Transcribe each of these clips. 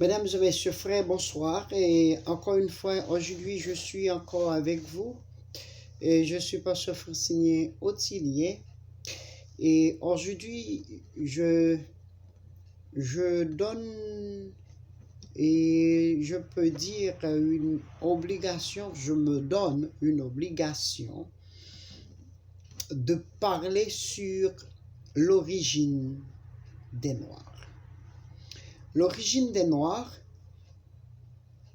Mesdames et messieurs, frères, bonsoir. Et encore une fois, aujourd'hui, je suis encore avec vous. Et je suis pasteur Francine Otilier. Et aujourd'hui, je donne, et je peux dire une obligation, je me donne une obligation de parler sur l'origine des Noirs. L'origine des Noirs,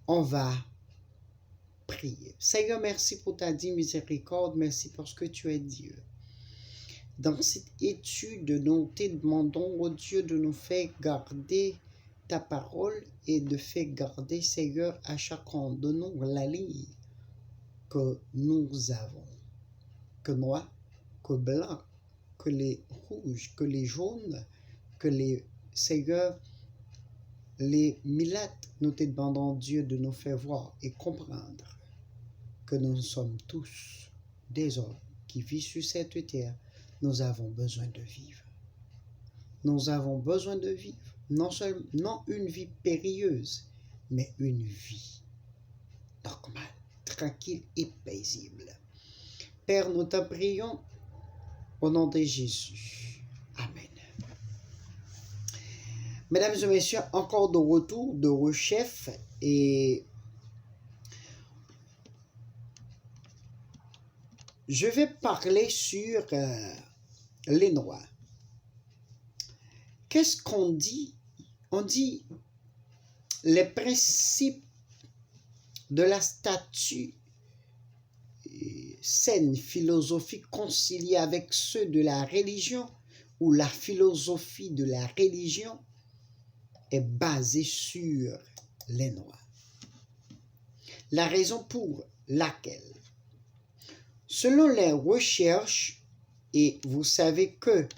on va prier. Seigneur, merci pour ta dit miséricorde, merci parce que tu es Dieu. Dans cette étude, nous te demandons, oh Dieu, de nous faire garder ta parole et de faire garder, Seigneur, à chacun de nous la ligne que nous avons, que noir, que blanc, que les rouges, que les jaunes, que les, Seigneur, les milates. Nous te demandons, Dieu, de nous faire voir et comprendre que nous sommes tous des hommes qui vivent sur cette terre. Nous avons besoin de vivre. Nous avons besoin de vivre. Non une vie périlleuse, mais une vie normale, tranquille et paisible. Père, nous te prions au nom de Jésus. Amen. Mesdames et messieurs, encore de retour de Rechef et je vais parler sur les Noirs. Qu'est-ce qu'on dit? On dit les principes de la statue saine philosophique conciliée avec ceux de la religion, ou la philosophie de la religion est basée sur les Noirs. La raison pour laquelle, selon les recherches, et vous savez que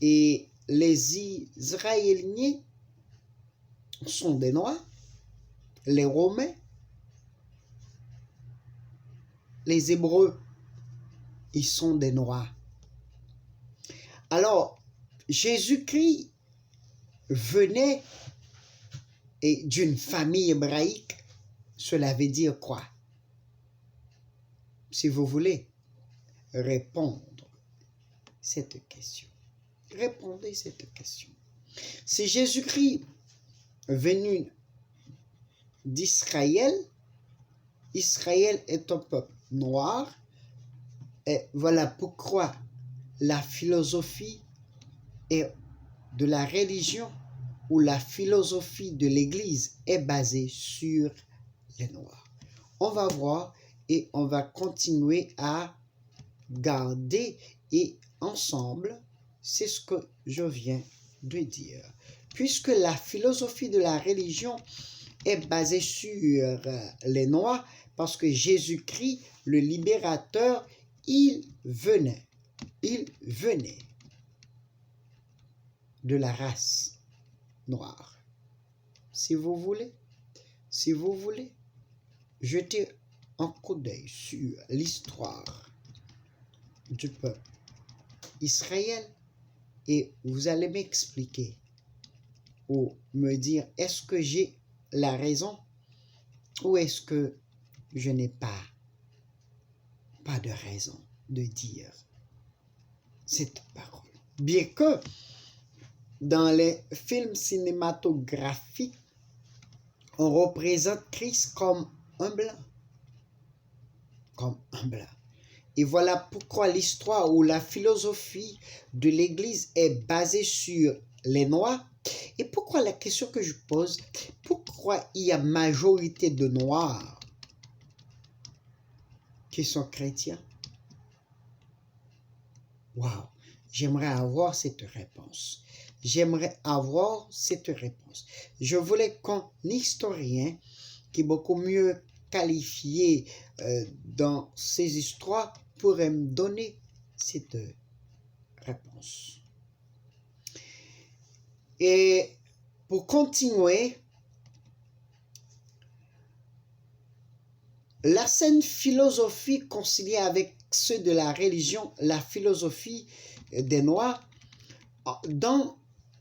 les Israéliens sont des Noirs, les Romains, les Hébreux, ils sont des Noirs. Alors, Jésus-Christ venait d'une famille hébraïque. Cela veut dire quoi? Si vous voulez répondre cette question, répondez cette question. Si Jésus-Christ venu d'Israël, Israël est un peuple noir, et voilà pourquoi la philosophie de la religion ou la philosophie de l'Église est basée sur les Noirs. On va voir et on va continuer à garder et ensemble, c'est ce que je viens de dire. Puisque la philosophie de la religion est basée sur les Noirs, parce que Jésus-Christ, le libérateur, il venait de la race noire. Si vous voulez jeter un coup d'œil sur l'histoire du peuple Israël, et vous allez m'expliquer ou me dire est-ce que j'ai la raison ou est-ce que je n'ai pas de raison de dire cette parole. Bien que dans les films cinématographiques, on représente Christ comme un blanc. Et voilà pourquoi l'histoire ou la philosophie de l'Église est basée sur les Noirs. Et pourquoi la question que je pose, pourquoi il y a majorité de Noirs qui sont chrétiens? Waouh, j'aimerais avoir cette réponse. Je voulais qu'un historien qui est beaucoup mieux qualifié dans ces histoires pourrait me donner cette réponse. Et pour continuer, la saine philosophie conciliée avec ceux de la religion, la philosophie des Noirs, dans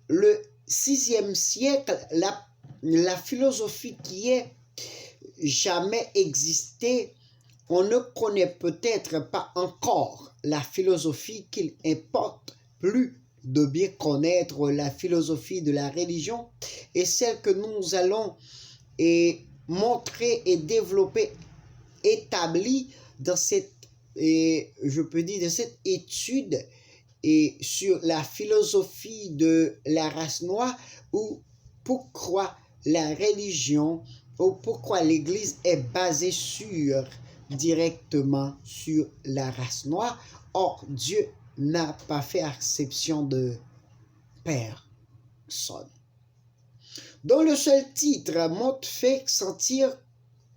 le 6e siècle, la philosophie qui est jamais existé, on ne connaît peut-être pas encore la philosophie qu'il importe plus de bien connaître, la philosophie de la religion, et celle que nous allons montrer et développer, établie dans cette, je peux dire, dans cette étude sur la philosophie de la race noire, ou pourquoi la religion ou pourquoi l'Église est basée directement sur la race noire. Or, Dieu n'a pas fait exception de personne. Dans le seul titre, montre fait sentir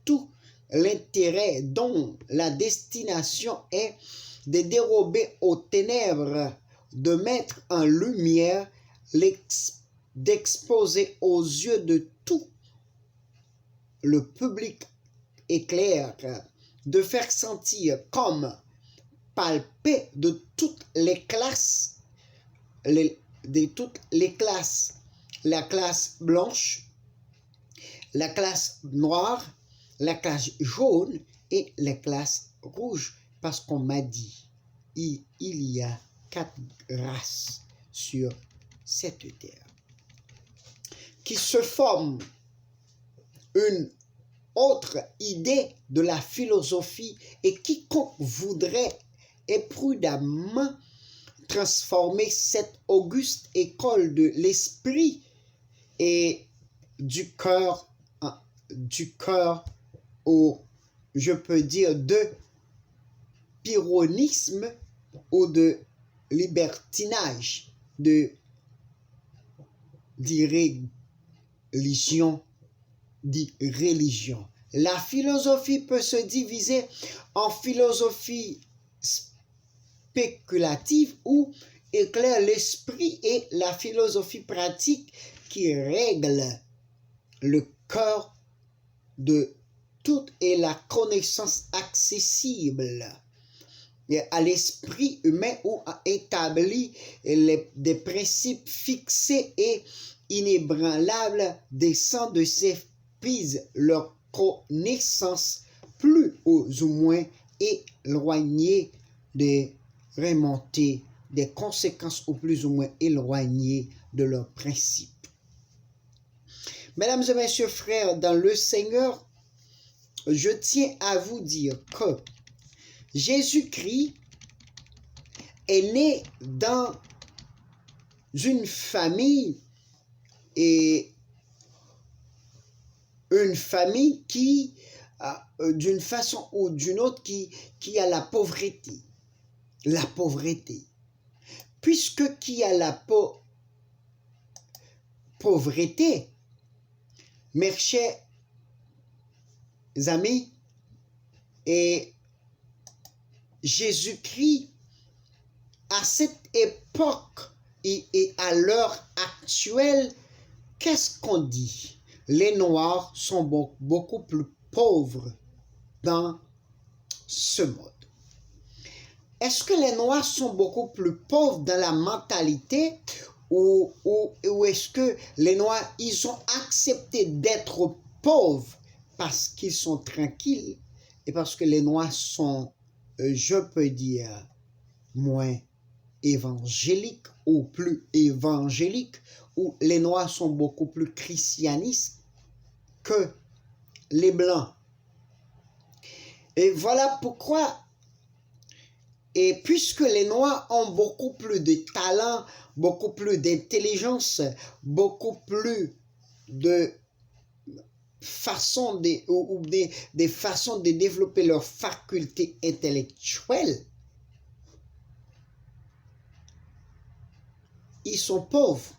tout l'intérêt dont la destination est de dérober aux ténèbres, de mettre en lumière, d'exposer aux yeux de tout le public éclair, de faire sentir comme palper de toutes les classes, la classe blanche, la classe noire, la classe jaune et la classe rouge, parce qu'on m'a dit, il y a 4 races sur cette terre qui se forment une autre idée de la philosophie, et quiconque voudrait prudemment transformer cette auguste école de l'esprit et du cœur au, je peux dire, de pyrrhonisme ou de libertinage, de religion. La philosophie peut se diviser en philosophie spéculative où éclaire l'esprit, et la philosophie pratique qui règle le cœur de toute et la connaissance accessible à l'esprit humain, ou a établi des principes fixés et inébranlables, descend de ces prises leur connaissance plus ou moins éloignée des remontées, des conséquences ou plus ou moins éloignées de leurs principes. Mesdames et messieurs frères, dans le Seigneur, je tiens à vous dire que Jésus-Christ est né dans une famille, et une famille qui, d'une façon ou d'une autre, qui a la pauvreté. La pauvreté. Puisque qui a la pauvreté, mes chers amis, et Jésus-Christ, à cette époque et à l'heure actuelle, qu'est-ce qu'on dit? Les Noirs sont beaucoup plus pauvres dans ce monde. Est-ce que les Noirs sont beaucoup plus pauvres dans la mentalité, ou est-ce que les Noirs, ils ont accepté d'être pauvres parce qu'ils sont tranquilles et parce que les Noirs sont, je peux dire, moins évangéliques ou plus évangéliques, ou les Noirs sont beaucoup plus christianistes que les Blancs? Et voilà pourquoi, et puisque les Noirs ont beaucoup plus de talent, beaucoup plus d'intelligence, beaucoup plus de façons des façons de développer leurs facultés intellectuelles, ils sont pauvres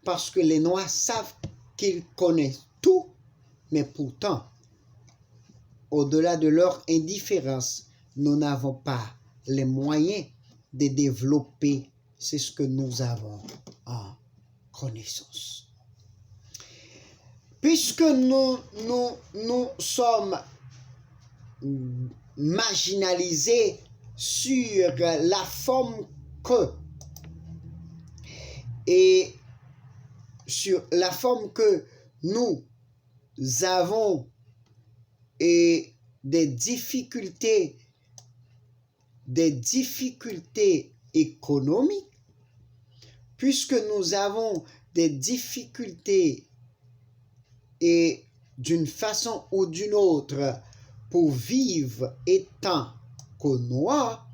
parce que les Noirs savent qu'ils connaissent tout, mais pourtant, au-delà de leur indifférence, nous n'avons pas les moyens de développer ce que nous avons en connaissance. Puisque nous sommes marginalisés sur la forme que nous avons des difficultés économiques, puisque nous avons des difficultés et d'une façon ou d'une autre pour vivre étant qu'aux Noirs,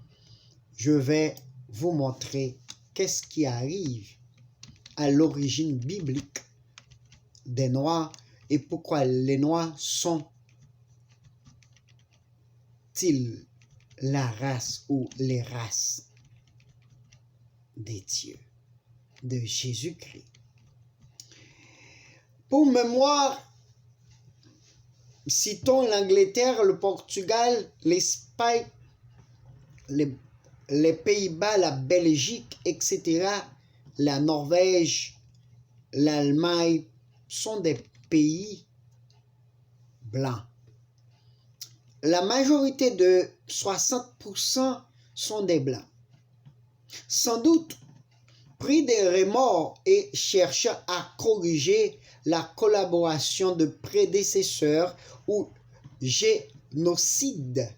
je vais vous montrer qu'est-ce qui arrive à l'origine biblique des Noirs et pourquoi les Noirs sont-ils la race ou les races des dieux de Jésus-Christ. Pour mémoire, citons l'Angleterre, le Portugal, l'Espagne, les Pays-Bas, la Belgique, etc., la Norvège, l'Allemagne, sont des pays blancs. La majorité de 60% sont des blancs. Sans doute, pris des remords et cherchant à corriger la collaboration de prédécesseurs ou génocide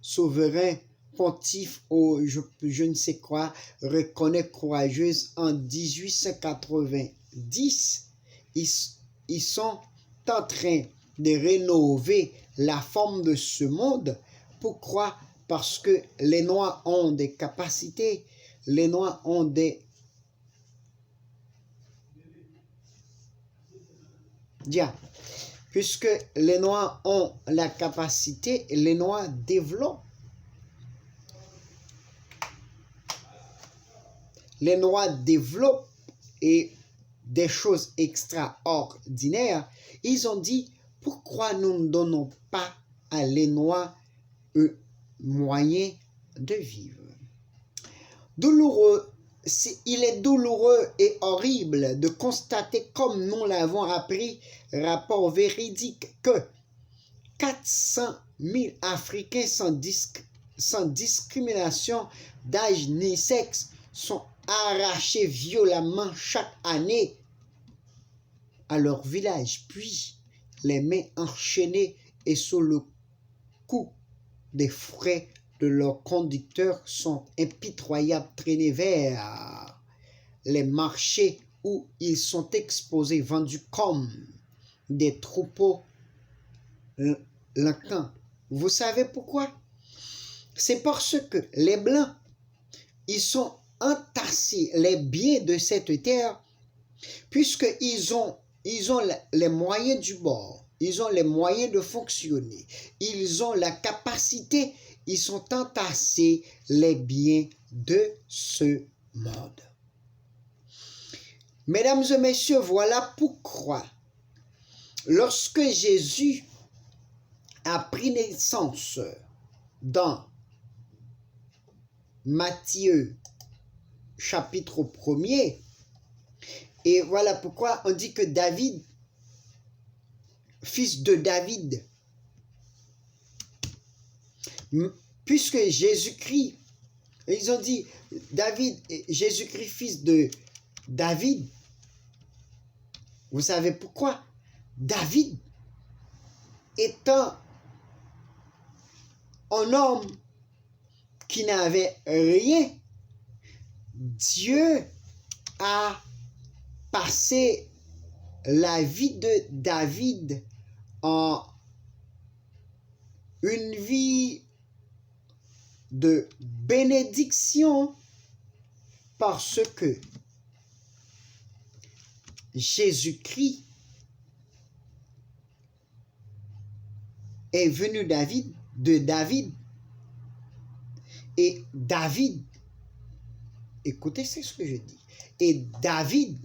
souverain pontife ou je ne sais quoi, reconnaît courageuse en 1890, ils sont en train de rénover la forme de ce monde. Pourquoi? Parce que les Noirs ont des capacités, les Noirs ont des puisque les Noirs ont la capacité, les Noirs développent. Les Noirs développent et des choses extraordinaires. Ils ont dit, pourquoi nous ne donnons pas à les Noirs un moyen de vivre? Douloureux. Il est douloureux et horrible de constater, comme nous l'avons appris, rapport véridique, que 400 000 Africains sans discrimination d'âge ni sexe sont arrachés violemment chaque année à leur village, puis les mains enchaînées et sous le coup des frais de leurs conducteurs sont impitoyables, traînés vers les marchés où ils sont exposés, vendus comme des troupeaux laquant. Vous savez pourquoi? C'est parce que les Blancs, ils sont entassés les biens de cette terre, puisqu'ils ont les moyens du bord, ils ont les moyens de fonctionner, ils ont la capacité, ils sont entassés les biens de ce monde. Mesdames et messieurs, voilà pourquoi, lorsque Jésus a pris naissance dans Matthieu chapitre 1er, et voilà pourquoi on dit que David, fils de David, puisque Jésus-Christ, ils ont dit David, Jésus-Christ, fils de David. Vous savez pourquoi? David, étant un homme qui n'avait rien, Dieu a passé la vie de David en une vie de bénédiction, parce que Jésus-Christ est venu de David. Et David, écoutez, c'est ce que je dis. Et David,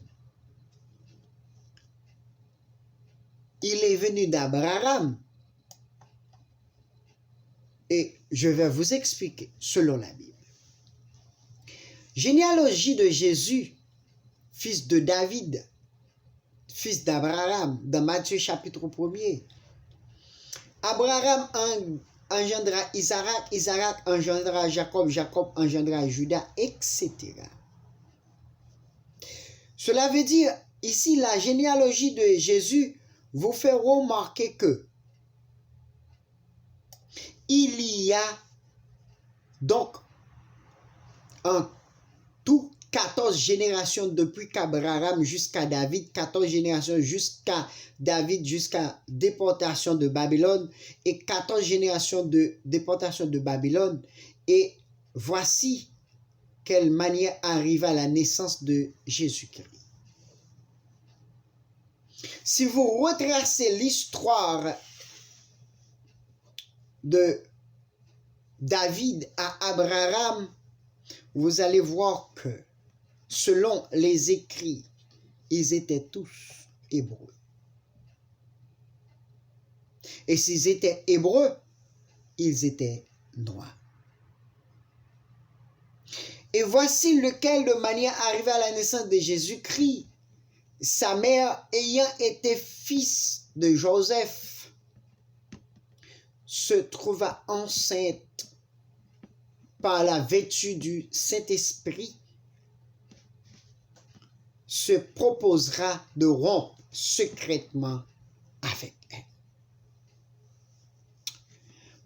il est venu d'Abraham. Et je vais vous expliquer selon la Bible. Généalogie de Jésus, fils de David, fils d'Abraham, dans Matthieu chapitre 1er. Abraham engendra Isaac, Isaac engendra Jacob, Jacob engendra Judas, etc. Cela veut dire ici, la généalogie de Jésus vous fait remarquer que il y a donc en tout 14 générations depuis qu'Abraham jusqu'à David, 14 générations jusqu'à David, jusqu'à déportation de Babylone, et 14 générations de déportation de Babylone. Et voici quelle manière arriva la naissance de Jésus-Christ. Si vous retracez l'histoire de David à Abraham, vous allez voir que selon les écrits, ils étaient tous hébreux. Et s'ils étaient hébreux, ils étaient noirs. Et voici lequel de manière arriva à la naissance de Jésus-Christ, sa mère ayant été fils de Joseph, se trouva enceinte par la vertu du Saint-Esprit, se proposera de rompre secrètement avec elle.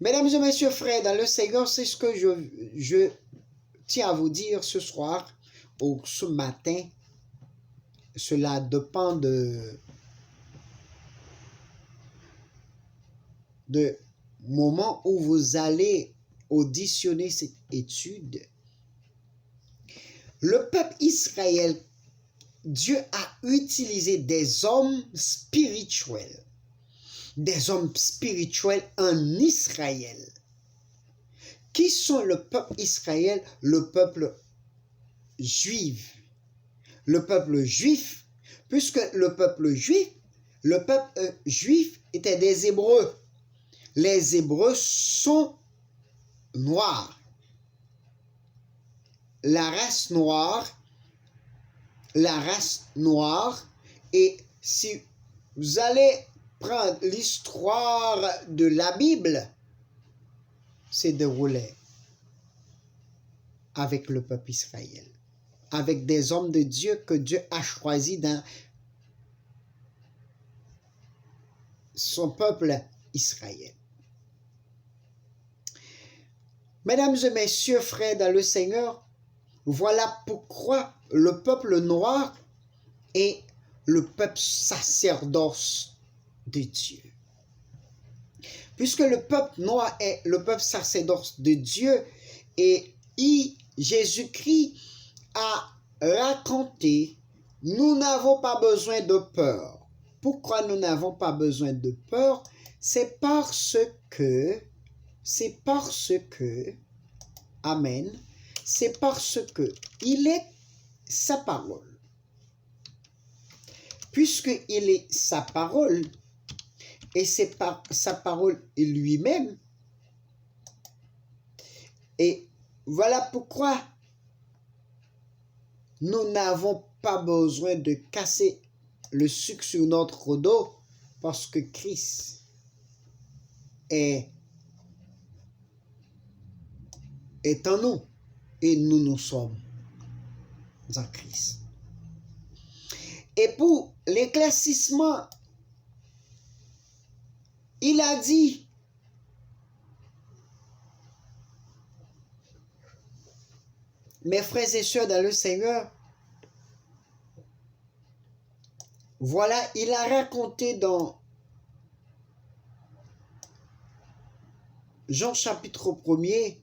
Mesdames et messieurs, frères, dans le Seigneur, c'est ce que je tiens à vous dire ce soir ou ce matin. Cela dépend de moment où vous allez auditionner cette étude. Le peuple Israël, Dieu a utilisé des hommes spirituels en Israël. Qui sont le peuple Israël? Le peuple juif. Le peuple juif, puisque le peuple juif était des Hébreux. Les Hébreux sont noirs. La race noire, et si vous allez prendre l'histoire de la Bible, c'est déroulé avec le peuple Israël, avec des hommes de Dieu que Dieu a choisis dans son peuple Israël. Mesdames et messieurs, frères dans le Seigneur, voilà pourquoi le peuple noir est le peuple sacerdoce de Dieu. Puisque le peuple noir est le peuple sacerdoce de Dieu, et Jésus-Christ a raconté, nous n'avons pas besoin de peur. Pourquoi nous n'avons pas besoin de peur? C'est parce que, amen, c'est parce que il est sa parole. Puisqu'il est sa parole, et c'est par sa parole lui-même, et voilà pourquoi nous n'avons pas besoin de casser le sucre sur notre dos, parce que Christ est en nous et nous sommes en Christ. Et pour l'éclaircissement, il a dit, mes frères et sœurs dans le Seigneur, voilà, il a raconté dans Jean chapitre 1er,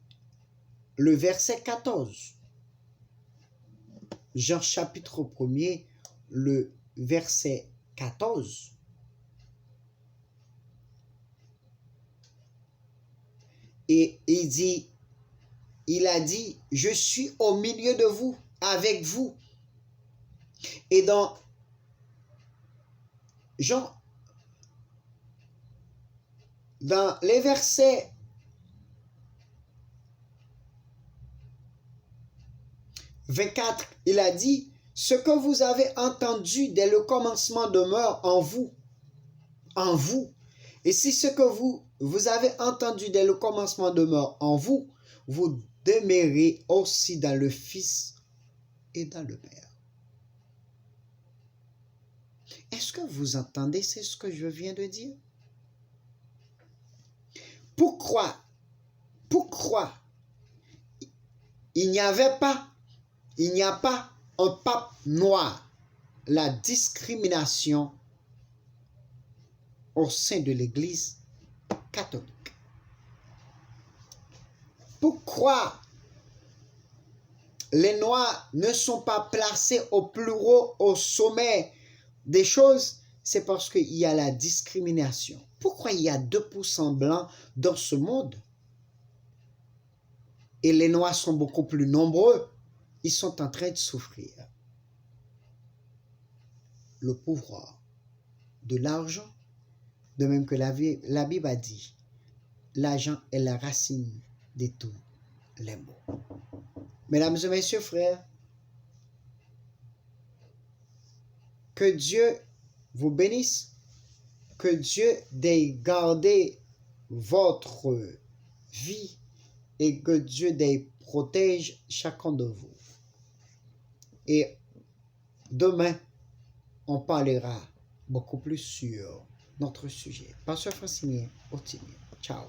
le verset 14. Jean chapitre 1er, le verset 14. Et il a dit, je suis au milieu de vous, avec vous. Et dans Jean, dans les versets 24, il a dit, ce que vous avez entendu dès le commencement demeure en vous. Et si ce que vous avez entendu dès le commencement demeure en vous, vous demeurez aussi dans le Fils et dans le Père. Est-ce que vous entendez ce que je viens de dire? Pourquoi il n'y a pas un pape noir? La discrimination au sein de l'Église catholique. Pourquoi les Noirs ne sont pas placés au plus haut, au sommet des choses? C'est parce qu'il y a la discrimination. Pourquoi il y a 2% blancs dans ce monde? Et les Noirs sont beaucoup plus nombreux. Ils sont en train de souffrir. Le pouvoir de l'argent, de même que la Bible a dit, l'argent est la racine de tous les maux. Mesdames et messieurs, frères, que Dieu vous bénisse, que Dieu ait gardé votre vie et que Dieu ait protège chacun de vous. Et demain, on parlera beaucoup plus sur notre sujet. Pasteur Francilien Ottilie. Ciao.